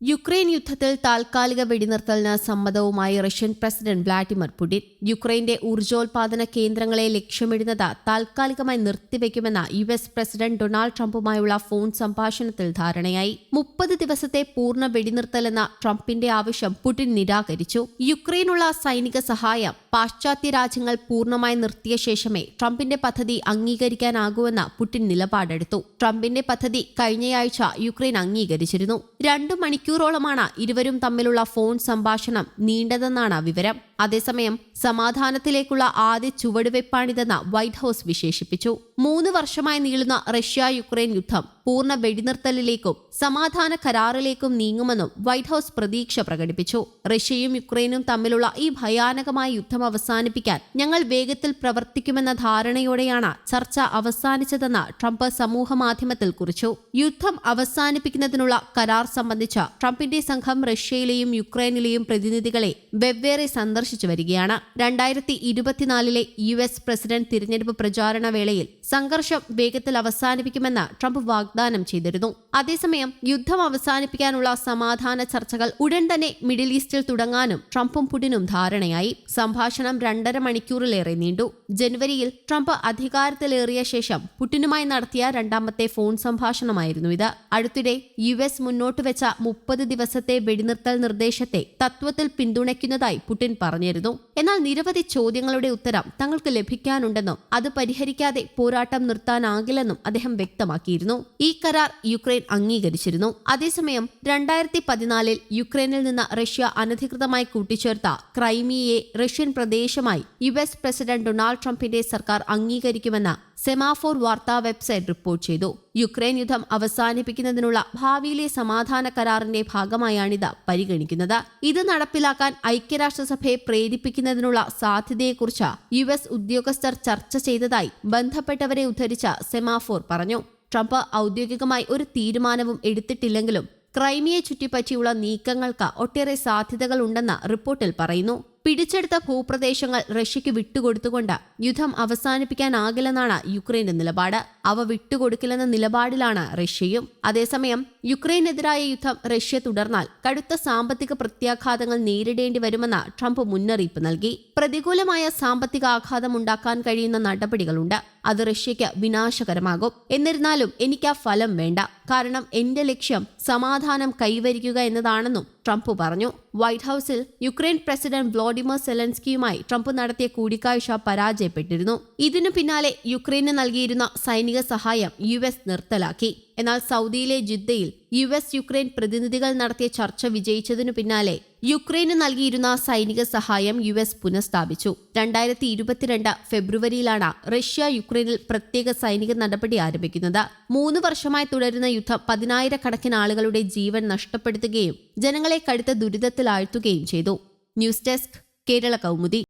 Ukraine യുദ്ധത്തിൽ താൽക്കാലിക വെടിനിർത്തലിന് സമ്മതവുമായി Russian president Vladimir Putin. യുക്രൈന്റെ ഊർജ്ജോൽപാദന കേന്ദ്രങ്ങളെ ലക്ഷ്യമിടുന്നത് താൽക്കാലികമായി നിർത്തിവെക്കുമെന്ന് യുഎസ് പ്രസിഡന്റ് ഡൊണാൾഡ് ട്രംപുമായുള്ള ഫോൺ സംഭാഷണത്തിൽ ധാരണയായി. 30 ദിവസത്തെ പൂർണ്ണ വെടിനിർത്തലെന്ന ട്രംപിന്റെ ആവശ്യം പുടിൻ നിരാകരിച്ചു. യുക്രൈനുള്ള സൈനിക സഹായം പാശ്ചാത്യ രാജ്യങ്ങൾ പൂർണ്ണമായി നിർത്തിയ ശേഷമേ ട്രംപിന്റെ പദ്ധതി അംഗീകരിക്കാനാകൂവെന്ന് പുടിൻ നിലപാടെടുത്തു. ട്രംപിന്റെ പദ്ധതി കഴിഞ്ഞയാഴ്ച യുക്രൈൻ അംഗീകരിച്ചിരുന്നു. 2 മണിക്കൂറോളമാണ് ഇരുവരും തമ്മിലുള്ള ഫോൺ സംഭാഷണം നീണ്ടതെന്നാണ് വിവരം. അതേസമയം സമാധാനത്തിലേക്കുള്ള ആദ്യ ചുവടുവയ്പ്പാണിതെന്ന് വൈറ്റ് ഹൌസ് വിശേഷിപ്പിച്ചു. 3 വർഷമായി നീളുന്ന റഷ്യ യുക്രൈൻ യുദ്ധം പൂർണ്ണ വെടിനിർത്തലിലേക്കും സമാധാന കരാറിലേക്കും നീങ്ങുമെന്നും വൈറ്റ് ഹൌസ് പ്രതീക്ഷ പ്രകടിപ്പിച്ചു. റഷ്യയും യുക്രൈനും തമ്മിലുള്ള ഈ ഭയാനകമായ യുദ്ധം അവസാനിപ്പിക്കാൻ ഞങ്ങൾ വേഗത്തിൽ പ്രവർത്തിക്കുമെന്ന ധാരണയോടെയാണ് ചർച്ച അവസാനിച്ചതെന്ന് ട്രംപ് സമൂഹമാധ്യമത്തിൽ കുറിച്ചു. യുദ്ധം അവസാനിപ്പിക്കുന്നതിനുള്ള കരാർ സംബന്ധിച്ച ട്രംപിന്റെ സംഘം റഷ്യയിലെയും യുക്രൈനിലെയും പ്രതിനിധികളെ വെവ്വേറെ സന്ദർശിച്ചു വരികയാണ്. 2024 യുഎസ് പ്രസിഡന്റ് തിരഞ്ഞെടുപ്പ് പ്രചാരണ വേളയിൽ സംഘർഷം വേഗത്തിൽ അവസാനിപ്പിക്കുമെന്ന് ട്രംപ് വാഗ്ദാനം ചെയ്തിരുന്നു. അതേസമയം യുദ്ധം അവസാനിപ്പിക്കാനുള്ള സമാധാന ചർച്ചകൾ ഉടൻ തന്നെ മിഡിൽ ഈസ്റ്റിൽ തുടങ്ങാനും ട്രംപും പുടിനും ധാരണയായി. സംഭാഷണം 2.5 മണിക്കൂറിലേറെ നീണ്ടു. ജനുവരിയിൽ ട്രംപ് അധികാരത്തിലേറിയ ശേഷം പുടിനുമായി നടത്തിയ രണ്ടാമത്തെ ഫോൺ സംഭാഷണമായിരുന്നു ഇത്. അടുത്തിടെ യുഎസ് മുന്നോട്ടുവെച്ച 30 ദിവസത്തെ വെടിനിർത്തൽ നിർദ്ദേശത്തെ തത്വത്തിൽ പിന്തുണയ്ക്കുന്നതായി പുടിൻ പറഞ്ഞിരുന്നു. എന്നാൽ നിരവധി ചോദ്യങ്ങളുടെ ഉത്തരം തങ്ങൾക്ക് ലഭിക്കാനുണ്ടെന്നും അത് പരിഹരിക്കാതെ പോരാട്ടം നിർത്താനാകില്ലെന്നും അദ്ദേഹം വ്യക്തമാക്കിയിരുന്നു. ഈ കരാർ യുക്രൈൻ അംഗീകരിച്ചിരുന്നു. അതേസമയം 2014 യുക്രൈനിൽ നിന്ന് റഷ്യ അനധികൃതമായി കൂട്ടിച്ചേർത്ത ക്രൈമിയയെ റഷ്യൻ പ്രദേശമായി യുഎസ് പ്രസിഡന്റ് ഡൊണാൾഡ് ട്രംപിന്റെ സർക്കാർ അംഗീകരിക്കുമെന്ന് സെമാഫോർ വാർത്താ വെബ്സൈറ്റ് റിപ്പോർട്ട് ചെയ്തു. യുക്രൈൻ യുദ്ധം അവസാനിപ്പിക്കുന്നതിനുള്ള ഭാവിയിലെ സമാധാന കരാറിന്റെ ഭാഗമായാണിത് പരിഗണിക്കുന്നത്. ഇത് നടപ്പിലാക്കാൻ ഐക്യരാഷ്ട്രസഭയെ പ്രേരിപ്പിക്കുന്നതിനുള്ള സാധ്യതയെക്കുറിച്ച് യുഎസ് ഉദ്യോഗസ്ഥർ ചർച്ച ചെയ്തതായി ബന്ധപ്പെട്ടവരെ ഉദ്ധരിച്ച സെമാഫോർ പറഞ്ഞു. ട്രംപ് ഔദ്യോഗികമായി ഒരു തീരുമാനവും എടുത്തിട്ടില്ലെങ്കിലും ക്രൈമിയെ ചുറ്റിപ്പറ്റിയുള്ള നീക്കങ്ങൾക്ക് ഒട്ടേറെ സാധ്യതകളുണ്ടെന്ന് റിപ്പോർട്ടിൽ പറയുന്നു. പിടിച്ചെടുത്ത ഭൂപ്രദേശങ്ങൾ റഷ്യയ്ക്ക് വിട്ടുകൊടുത്തുകൊണ്ട് യുദ്ധം അവസാനിപ്പിക്കാനാകില്ലെന്നാണ് യുക്രൈന്റെ നിലപാട്. അവ വിട്ടുകൊടുക്കില്ലെന്ന നിലപാടിലാണ് റഷ്യയും. അതേസമയം യുക്രൈനെതിരായ യുദ്ധം റഷ്യ തുടർന്നാൽ കടുത്ത സാമ്പത്തിക പ്രത്യാഘാതങ്ങൾ നേരിടേണ്ടി വരുമെന്ന് ട്രംപ് മുന്നറിയിപ്പ് നൽകി. പ്രതികൂലമായ സാമ്പത്തിക ആഘാതം ഉണ്ടാക്കാൻ കഴിയുന്ന നടപടികളുണ്ട്. അത് റഷ്യയ്ക്ക് വിനാശകരമാകും. എന്നിരുന്നാലും എനിക്ക് ആ ഫലം വേണ്ട. കാരണം എന്റെ ലക്ഷ്യം സമാധാനം കൈവരിക്കുക എന്നതാണെന്നും ട്രംപ് പറഞ്ഞു. വൈറ്റ് ഹൌസിൽ യുക്രൈൻ പ്രസിഡന്റ് വ്ളാഡിമിർ സെലൻസ്കിയുമായി ട്രംപ് നടത്തിയ കൂടിക്കാഴ്ച പരാജയപ്പെട്ടിരുന്നു. ഇതിനു പിന്നാലെ യുക്രൈന് നൽകിയിരുന്ന സൈനിക സഹായം യുഎസ് നിർത്തലാക്കി. എന്നാൽ സൗദിയിലെ ജിദ്ദയിൽ യുഎസ് യുക്രൈൻ പ്രതിനിധികൾ നടത്തിയ ചർച്ച വിജയിച്ചതിനു പിന്നാലെ യുക്രൈന് നൽകിയിരുന്ന സൈനിക സഹായം യുഎസ് പുനഃസ്ഥാപിച്ചു. 2022 ഫെബ്രുവരിയിലാണ് റഷ്യ യുക്രൈനിൽ പ്രത്യേക സൈനിക നടപടി ആരംഭിക്കുന്നത്. 3 വർഷമായി തുടരുന്ന യുദ്ധം 10,000-കണക്കിന് ആളുകളുടെ ജീവൻ നഷ്ടപ്പെടുത്തുകയും ജനങ്ങളെ കടുത്ത ദുരിതത്തിലാഴ്ത്തുകയും ചെയ്തു. News desk, Kerala Kaumudi.